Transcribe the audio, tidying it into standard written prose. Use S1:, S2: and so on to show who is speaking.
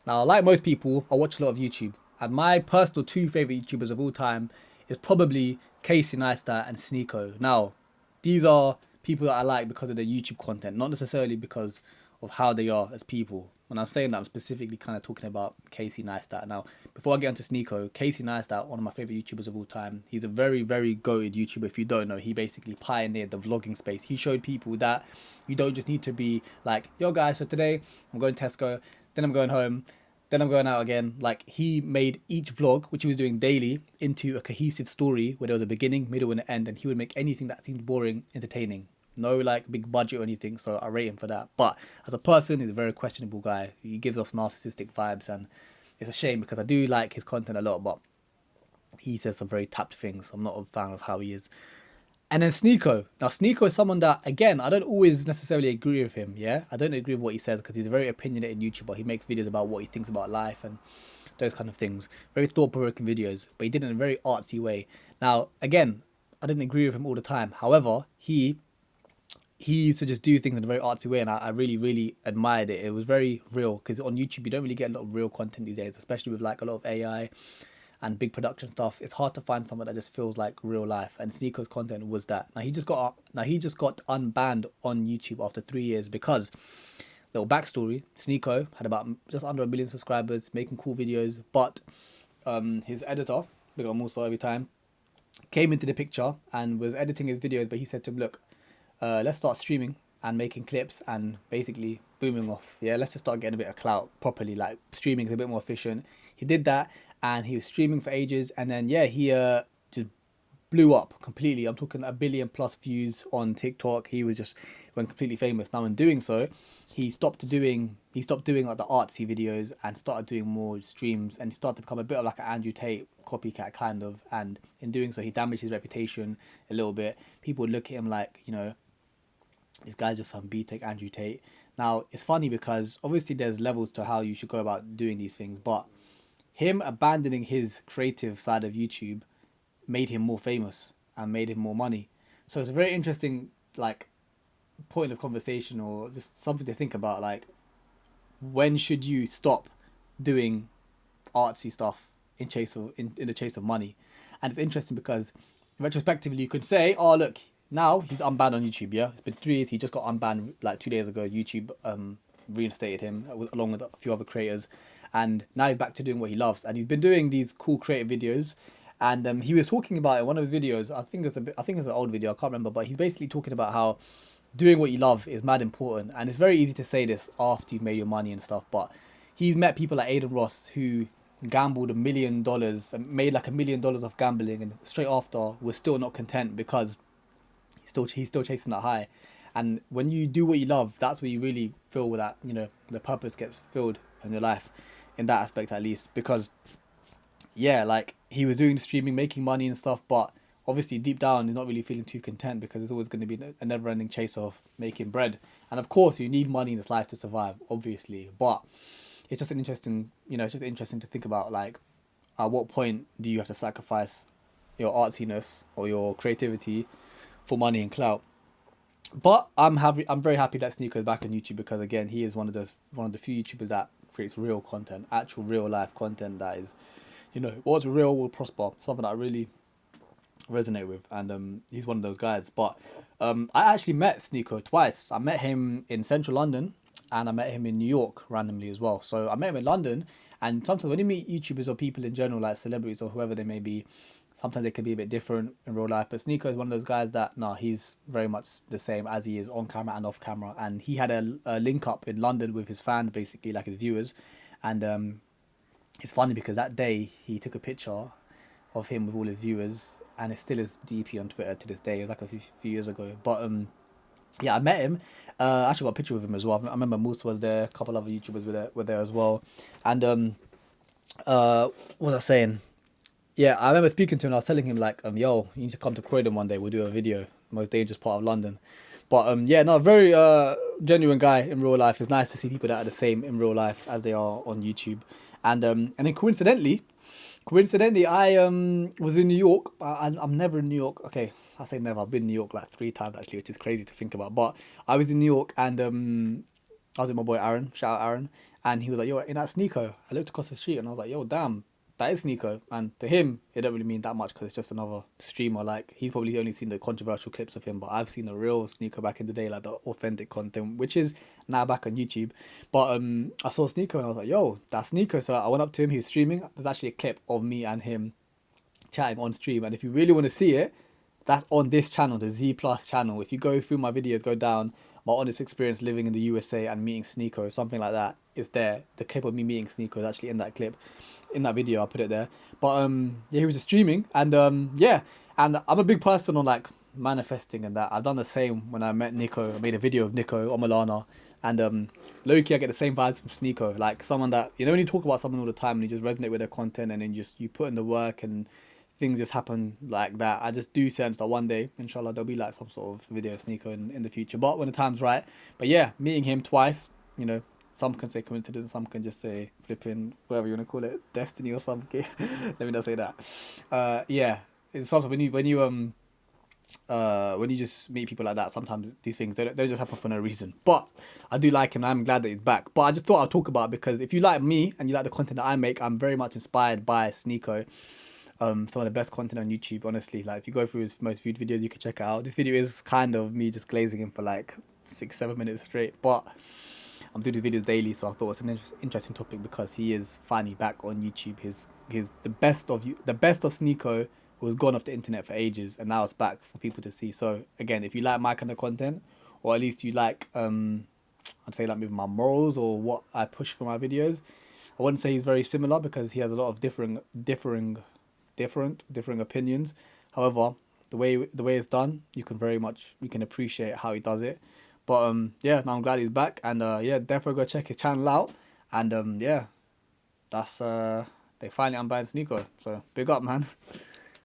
S1: Now, like most people, I watch a lot of YouTube, and my personal two favorite YouTubers of all time is probably Casey Neistat and SNEAKO. Now, these are people that I like because of their YouTube content, not necessarily because of how they are as people. When I'm saying that, I'm specifically kind of talking about Casey Neistat. Now, before I get into SNEAKO, Casey Neistat, one of my favorite YouTubers of all time, he's a very, very goated YouTuber. If you don't know, he basically pioneered the vlogging space. He showed people that you don't just need to be like, yo guys, so today I'm going to Tesco, then I'm going home, then I'm going out again. Like, he made each vlog, which he was doing daily, into a cohesive story where there was a beginning, middle, and an end, and he would make anything that seemed boring entertaining. No like big budget or anything, so I rate him for that. But as a person, he's a very questionable guy. He gives off narcissistic vibes, and it's a shame because I do like his content a lot, but he says some very tapped things. I'm not a fan of how he is. And then SNEAKO. Now, SNEAKO is someone that, again, I don't always necessarily agree with him, yeah? I don't agree with what he says because he's a very opinionated YouTuber. He makes videos about what he thinks about life and those kind of things. Very thought-provoking videos, but he did it in a very artsy way. Now, again, I didn't agree with him all the time. However, he used to just do things in a very artsy way, and I really, really admired it. It was very real because on YouTube, you don't really get a lot of real content these days, especially with like a lot of AI and big production stuff. It's hard to find someone that just feels like real life, and SNEAKO's content was that. He just got unbanned on YouTube after 3 years because, little backstory, SNEAKO had about just under 1 million subscribers, making cool videos, but his editor, big up Musa every time, came into the picture and was editing his videos, but he said to him, look, let's start streaming and making clips and basically booming off. Yeah, let's just start getting a bit of clout properly. Like, streaming is a bit more efficient. He did that, and he was streaming for ages, and then yeah, he just blew up completely. I'm talking 1 billion+ views on TikTok. He was just went completely famous. Now, in doing so, he stopped doing like the artsy videos and started doing more streams, and he started to become a bit of like an Andrew Tate copycat kind of. And in doing so, he damaged his reputation a little bit. People would look at him like, this guy's just some B-Tech Andrew Tate. Now, it's funny because obviously there's levels to how you should go about doing these things, but him abandoning his creative side of YouTube made him more famous and made him more money. So it's a very interesting like point of conversation, or just something to think about. Like, when should you stop doing artsy stuff in the chase of money? And it's interesting because retrospectively you could say, oh look, now he's unbanned on YouTube. Yeah, it's been 3 years. He just got unbanned like 2 days ago. YouTube reinstated him along with a few other creators, and now he's back to doing what he loves. And he's been doing these cool creative videos. And he was talking about it in one of his videos. I think it's an old video. I can't remember, but he's basically talking about how doing what you love is mad important. And it's very easy to say this after you've made your money and stuff, but he's met people like Aiden Ross who gambled $1 million and made like $1 million off gambling, and straight after was still not content because he's still chasing that high. And when you do what you love, that's where you really feel that the purpose gets filled in your life, in that aspect at least. Because yeah, like, he was doing the streaming, making money and stuff, but obviously deep down he's not really feeling too content because there's always going to be a never-ending chase of making bread. And of course, you need money in this life to survive, obviously. But it's just it's just interesting to think about, like, at what point do you have to sacrifice your artsiness or your creativity for money and clout? But I'm very happy that SNEAKO is back on YouTube because, again, he is one of the few YouTubers that creates real content, actual real life content that is, what's real will prosper. Something that I really resonate with, and he's one of those guys. But I actually met SNEAKO twice. I met him in central London, and I met him in New York randomly as well. So I met him in London, and sometimes when you meet YouTubers or people in general, like celebrities or whoever they may be, sometimes they can be a bit different in real life. But SNEAKO is one of those guys that, no, he's very much the same as he is on camera and off camera. And he had a link up in London with his fans, basically, like his viewers. And it's funny because that day he took a picture of him with all his viewers, and it still is DP on Twitter to this day. It was like a few years ago. But yeah, I met him. I actually got a picture with him as well. I remember Moose was there, a couple other YouTubers were there as well. And what was I saying? Yeah, I remember speaking to him. I was telling him like, yo, you need to come to Croydon one day. We'll do a video. Most dangerous part of London. But yeah, no, very genuine guy in real life. It's nice to see people that are the same in real life as they are on YouTube. And then coincidentally, I was in New York. I'm never in New York. Okay, I say never. I've been in New York like 3 times actually, which is crazy to think about. But I was in New York, and I was with my boy Aaron. Shout out Aaron. And he was like, yo, in that SNEAKO. I looked across the street and I was like, yo, damn, that is SNEAKO. And to him, it don't really mean that much because it's just another streamer. Like, he's probably only seen the controversial clips of him, but I've seen the real SNEAKO back in the day, like the authentic content, which is now back on YouTube. But I saw SNEAKO and I was like, yo, that's SNEAKO. So I went up to him, he was streaming. There's actually a clip of me and him chatting on stream. And if you really want to see it, that's on this channel, the Z Plus channel. If you go through my videos, go down, my honest experience living in the USA and meeting SNEAKO, something like that is there. The clip of me meeting SNEAKO is actually in that clip, in that video. I'll put it there. But yeah, he was just streaming, and yeah, and I'm a big person on like manifesting and that. I've done the same when I met Nico. I made a video of Nico on Milana, and low-key I get the same vibes from SNEAKO, like someone that, you know, when you talk about someone all the time and you just resonate with their content and then you put in the work and things just happen like that. I just do sense that one day, inshallah, there'll be like some sort of video of SNEAKO in the future, but when the time's right. But yeah, meeting him twice, you know, some can say coincidence, some can just say flipping, whatever you want to call it, destiny or something. Let me not say that. Yeah, it's something when you just meet people like that, sometimes these things they don't just happen for no reason. But I do like him and I'm glad that he's back. But I just thought I'd talk about it because if you like me and you like the content that I make, I'm very much inspired by SNEAKO. Some of the best content on YouTube, honestly. Like if you go through his most viewed videos, you can check it out. This video is kind of me just glazing him for like 6-7 minutes straight, but I'm doing these videos daily, so I thought it was an interesting topic because he is finally back on YouTube. His the best of SNEAKO was gone off the internet for ages, and now it's back for people to see. So again, if you like my kind of content, or at least you like I'd say like maybe my morals or what I push for my videos, I wouldn't say he's very similar because he has a lot of differing opinions. However, the way it's done, you can appreciate how he does it. But yeah, now I'm glad he's back, and yeah, definitely go check his channel out. And yeah, that's they finally unbanned SNEAKO, so big up, man.